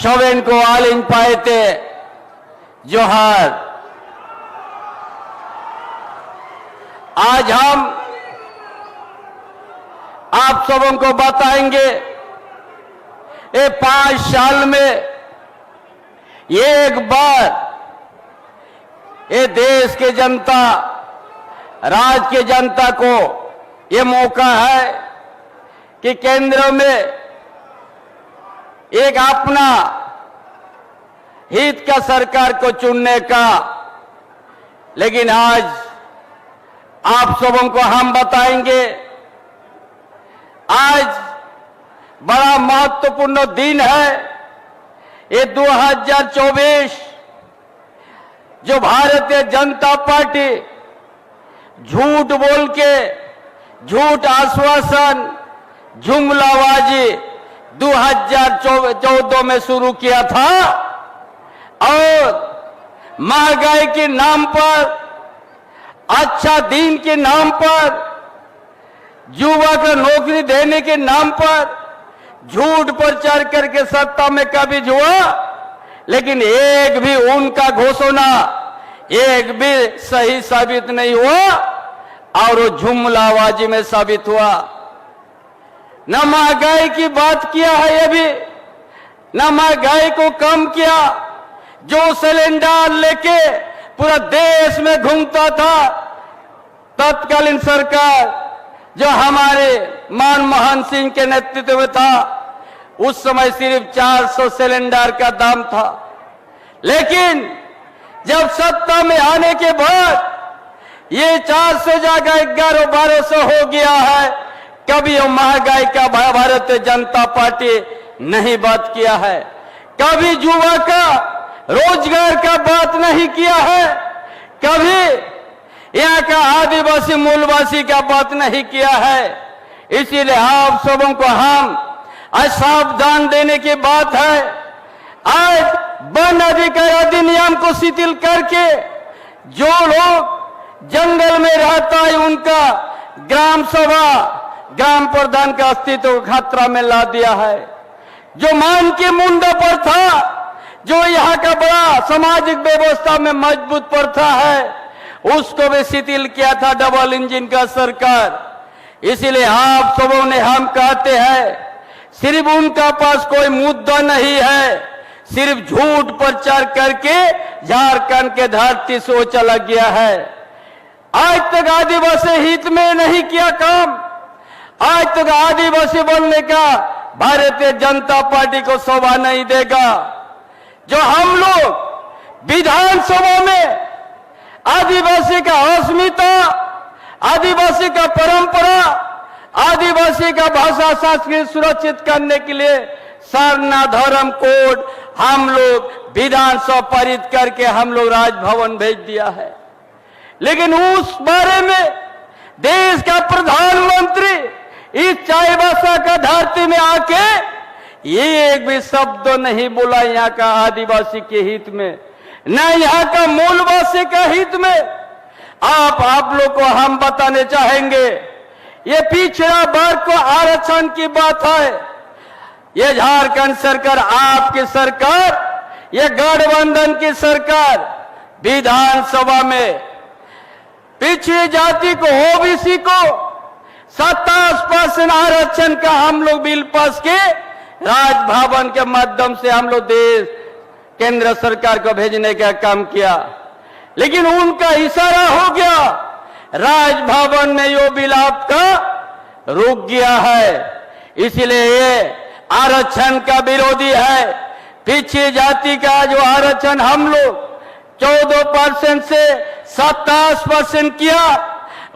शवेन को आलिन पाएते जोहार। आज हम आप सबों को बताएंगे ये 5 साल में ये एक बार ये देश के जनता, राज्य के जनता को ये मौका है कि केंद्र में एक अपना हित का सरकार को चुनने का। लेकिन आज आप सबों को हम बताएंगे, आज बड़ा महत्वपूर्ण दिन है। ये 2024 जो भारतीय जनता पार्टी झूठ बोल के, झूठ आश्वासन, जुमलाबाजी 2014 में शुरू किया था और महंगाई के नाम पर, अच्छा दिन के नाम पर, युवा को नौकरी देने के नाम पर झूठ प्रचार करके सत्ता में कब्ज हुआ। लेकिन एक भी उनका घोषणा एक भी सही साबित नहीं हुआ और वो जुमलाबाजी में साबित हुआ। न महंगाई की बात किया है ये भी, न महंगाई को कम किया। जो सिलेंडर लेके पूरा देश में घूमता था तत्कालीन सरकार, जो हमारे मनमोहन सिंह के नेतृत्व में था, उस समय सिर्फ 400 सिलेंडर का दाम था। लेकिन जब सत्ता में आने के बाद ये 400 जगह 1100-1200 हो गया है। कभी वो महंगाई का भारतीय जनता पार्टी नहीं बात किया है, कभी युवा का रोजगार का बात नहीं किया है, कभी यहाँ का आदिवासी मूलवासी का बात नहीं किया है। इसीलिए आप सबों को हम आज सावधान देने की बात है। आज वन अधिकार अधिनियम को शिथिल करके जो लोग जंगल में रहता है उनका ग्राम सभा, ग्राम प्रधान का अस्तित्व खतरा में ला दिया है। जो मान के मुंडा पर था, जो यहाँ का बड़ा सामाजिक व्यवस्था में मजबूत प्रथा है, उसको भी शिथिल किया था डबल इंजन का सरकार। इसीलिए आप सबों ने हम कहते हैं, सिर्फ उनका पास कोई मुद्दा नहीं है, सिर्फ झूठ प्रचार करके झारखंड के धरती से वो चला गया है। आज तक आदिवासी हित में नहीं किया काम। आज तक आदिवासी बनने का भारतीय जनता पार्टी को शोभा नहीं देगा। जो हम लोग विधानसभा में आदिवासी का अस्मिता, आदिवासी का परंपरा, आदिवासी का भाषा संस्कृति सुरक्षित करने के लिए सरना धर्म कोड हम लोग विधानसभा पारित करके हम लोग राजभवन भेज दिया है। लेकिन उस बारे में देश का प्रधानमंत्री इस चाईबासा का धरती में आके ये एक भी शब्द नहीं बोला यहाँ का आदिवासी के हित में, न यहाँ का मूलवासी का हित में। आप लोग को हम बताने चाहेंगे, ये पिछड़ा वर्ग को आरक्षण की बात है। ये झारखंड सरकार, आपकी सरकार, ये गठबंधन की सरकार विधानसभा में पिछड़ी जाति को, ओबीसी को 27% आरक्षण का हम लोग बिल पास के राजभवन के माध्यम से हम लोग देश केंद्र सरकार को भेजने का काम किया। लेकिन उनका इशारा हो गया, राजभवन में यो बिल आपका रुक गया है। इसलिए ये आरक्षण का विरोधी है। पिछड़ी जाति का जो आरक्षण हम लोग 14% से 27% किया,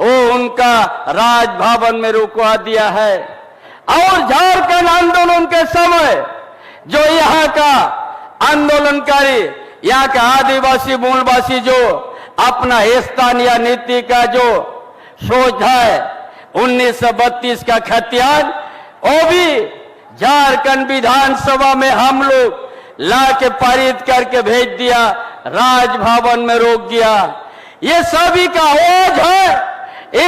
वो उनका राजभवन में रुकवा दिया है। और झारखंड आंदोलन के समय जो यहाँ का आंदोलनकारी, यहाँ का आदिवासी मूलवासी जो अपना स्थानीय नीति का जो सोच है 1932 का खतियान, वो भी झारखंड विधानसभा में हम लोग ला के पारित करके भेज दिया, राजभवन में रोक दिया। ये सभी का आवाज है,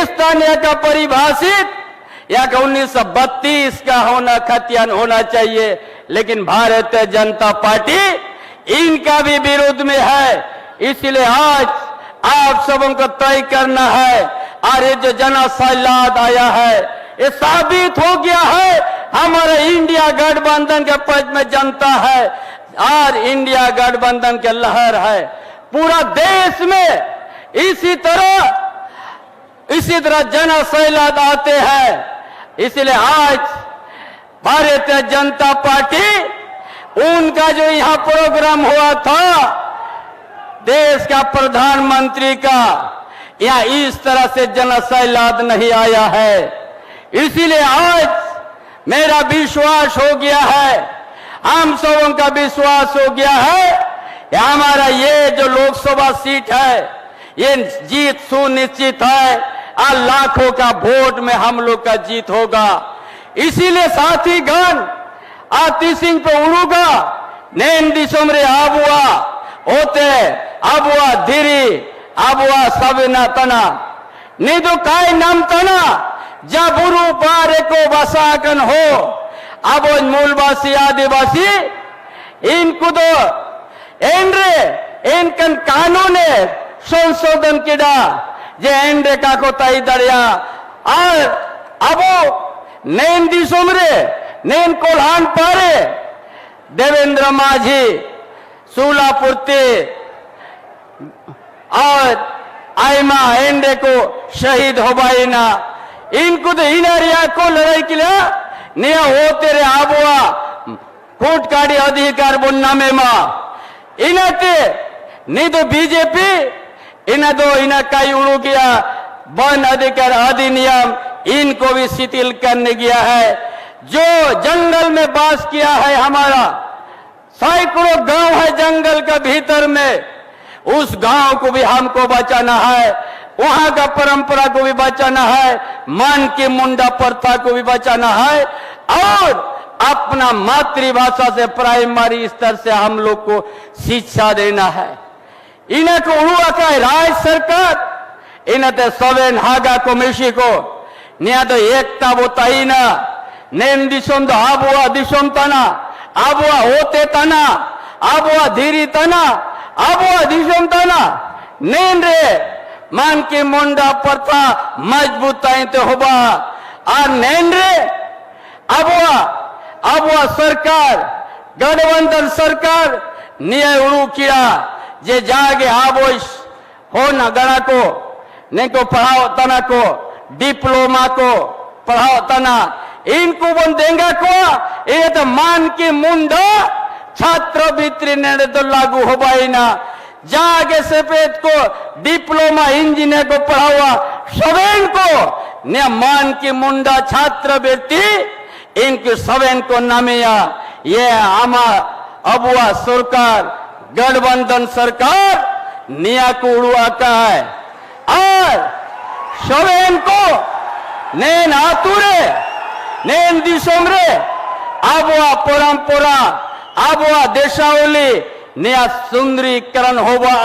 स्थानीय का परिभाषित या 1932 का होना खतियान होना चाहिए, लेकिन भारतीय जनता पार्टी इनका भी विरोध में है। इसलिए आज आप सबों को तय करना है, और ये जो जनसैलाब आया है ये साबित हो गया है हमारे इंडिया गठबंधन के पक्ष में जनता है, और इंडिया गठबंधन के लहर है पूरा देश में। इसी तरह जनसैलाब आते हैं। इसलिए आज भारतीय जनता पार्टी, उनका जो यहाँ प्रोग्राम हुआ था देश का प्रधानमंत्री का, यहाँ इस तरह से जनसैलाब नहीं आया है। इसीलिए आज मेरा विश्वास हो गया है, हम सबों का विश्वास हो गया है कि हमारा ये जो लोकसभा सीट है ये जीत सुनिश्चित है, और लाखों का वोट में हम लोग का जीत होगा। इसीलिए साथीगण आतिसिंह पे उड़ूगा नैन दिसोम रे आबुआ होते आबुआ धीरी आबुआ सबिना तना निदु काय नाम तना जाबुरु पारे को बसाकन हो। अब मूलवासी आदिवासी इनको तो इनकन कानून संशोधन किया जे एंड्रे का को तई दरिया, और अब नैन दिसोमरे नैन कोल्हान पारे देवेंद्र माझी सूलापुरती और आयमा एंडे को शहीद हो बाईना, इनको तो इनारिया को लड़ाई के लिए निया होते रे आबुआ कोट काड़ी अधिकार बुन्ना में मां इनते नहीं तो बीजेपी इन्हें दो इन्हें कई उड़ू किया वन अधिकार अधिनियम इनको भी शिथिल करने गया है। जो जंगल में बास किया है, हमारा सैकड़ों गांव है जंगल के भीतर में, उस गांव को भी हमको बचाना है, वहां का परंपरा को भी बचाना है, मन की मुंडा प्रथा को भी बचाना है, और अपना मातृभाषा से प्राइमरी स्तर से हम लोग को शिक्षा देना है। इन्हें को हुआ का राज्य सरकार इन्हें तो सवेन हागा को मिशी को निया तो एकता बोताई ना नेम दिशों तो आबुआ दिशों तना आबुआ होते तना आबुआ धीरी तना आबुआ दिशों तना नेन रे मान की मुंडा प्रथा मजबूत तो होबा और नेन रे आबुआ सरकार गठबंधन सरकार न्याय उड़ू किया जे जागे आबोश हो ना गणा को नहीं को पढ़ाओ तना को डिप्लोमा को पढ़ाओ तना इनको बन देंगे को ये तो मान की मुंडा छात्रवृत्ति ने तो लागू हो पाई ना जागे सफेद को डिप्लोमा इंजीनियर को पढ़ावा सवेन को ने मान की मुंडा छात्रवृत्ति इनके सवेन को नामिया ये आमा अबुआ सरकार गठबंधन सरकार निया को उड़ुआ का है और सवेन को नैन आतुरे नैन दिसोमरे आबुआ परंपरा आबुआ देशावली नया सुंदरीकरण होगा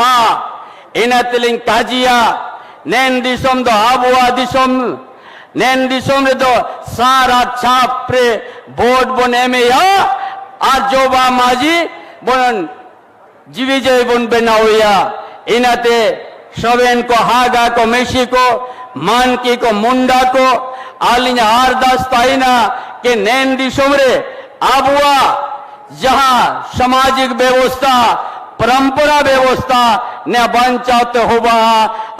इन तिलिंग काजिया नैन दिसोम दो आबुआ दिसोम नैन दिसोम रे दो सारा छाप रे बोर्ड बने में या आज जोबा माजी बन जीवी जय बन बनाओया इनते सवेन को हागा को मेशी को मानकी को मुंडा को आलिंज आरदास ताइना के नैन दिसोम रे आबुआ जहां सामाजिक व्यवस्था परंपरा व्यवस्था ने बंचाते होगा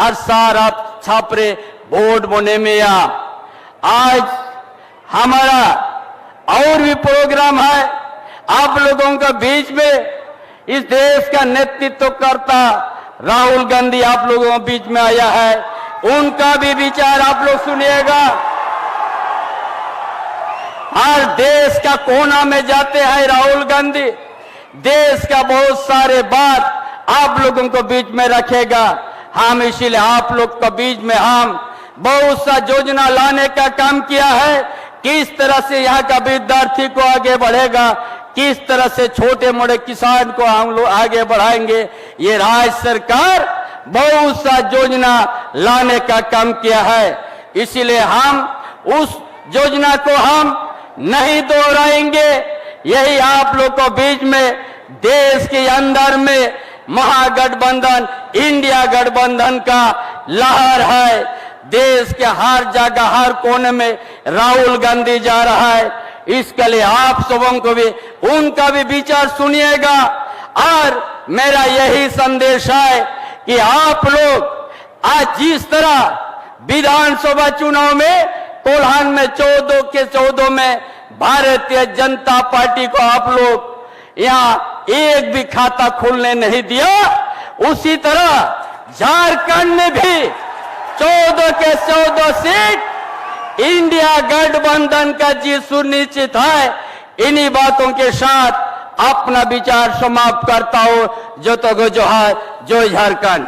और सारा छापरे बोर्ड बने में या आज हमारा और भी प्रोग्राम है आप लोगों के बीच में इस देश का नेतृत्व करता राहुल गांधी आप लोगों के बीच में आया है उनका भी विचार आप लोग सुनिएगा हर देश का कोना में जाते हैं राहुल गांधी देश का बहुत सारे बात आप लोगों को बीच में रखेगा हम इसीलिए आप लोग के बीच में हम बहुत सा योजना लाने का काम किया है किस तरह से यहाँ का विद्यार्थी को आगे बढ़ेगा किस तरह से छोटे मोटे किसान को हम लोग आगे बढ़ाएंगे ये राज्य सरकार बहुत सा योजना लाने का काम किया है इसीलिए हम उस योजना को हम नहीं दोहराएंगे। यही आप लोग को बीच में देश के अंदर में महागठबंधन, इंडिया गठबंधन का लहर है। देश के हर जगह, हर कोने में राहुल गांधी जा रहा है। इसके लिए आप सबों को भी उनका भी विचार सुनिएगा। और मेरा यही संदेश है कि आप लोग आज जिस तरह विधानसभा चुनाव में कोल्हान में 14 के 14 में भारतीय जनता पार्टी को आप लोग यहाँ एक भी खाता खोलने नहीं दिया, उसी तरह झारखंड में भी 14 के 14 सीट इंडिया गठबंधन का जीत सुनिश्चित है। इन्हीं बातों के साथ अपना विचार समाप्त करता हूं। जो तो जोहार, जय झारखंड।